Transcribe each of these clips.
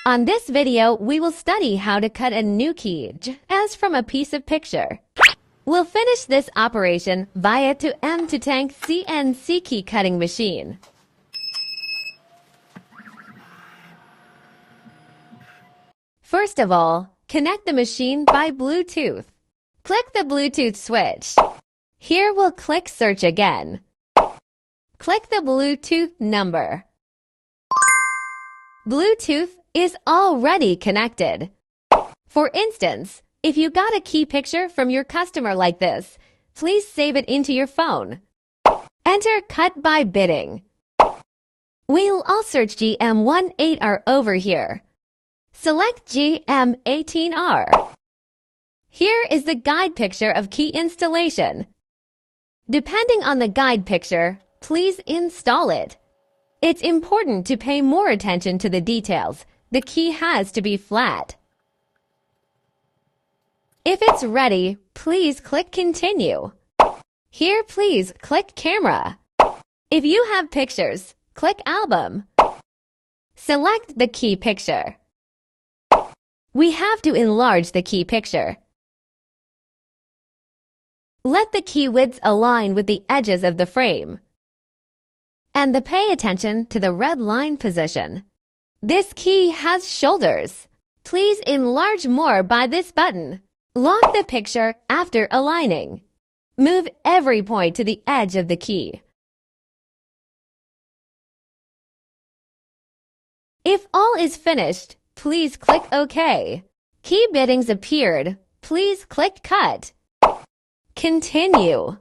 On this video, we will study how to cut a new key as from a piece of picture. We'll finish this operation via to M2Tank CNC key cutting machine. First of all, connect the machine by Bluetooth. Click the Bluetooth switch. Here we'll click search again. Click the Bluetooth number. Bluetooth is already connected. For instance, if you got a key picture from your customer like this, please save it into your phone. Enter cut by bidding. We'll all search GM18R over here. Select GM18R. Here is the guide picture of key installation. Depending on the guide picture, please install it. It's important to pay more attention to the details. The key has to be flat. If it's ready, please click Continue. Here, please click Camera. If you have pictures, click Album. Select the key picture. We have to enlarge the key picture. Let the key widths align with the edges of the frame. And pay attention to the red line position. This key has shoulders. Please enlarge more by this button. Lock the picture after aligning. Move every point to the edge of the key. If all is finished, please click OK. Key biddings appeared. Please click Cut. Continue.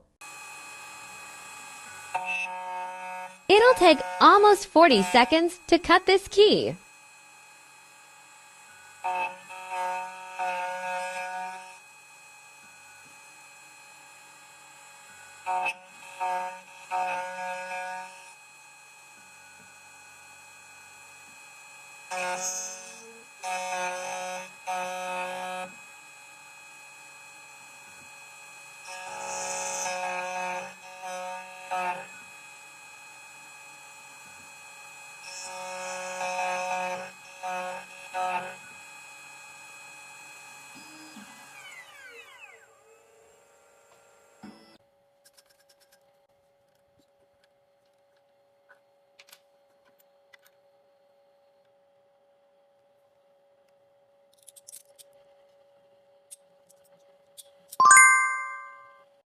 It'll take almost 40 seconds to cut this key.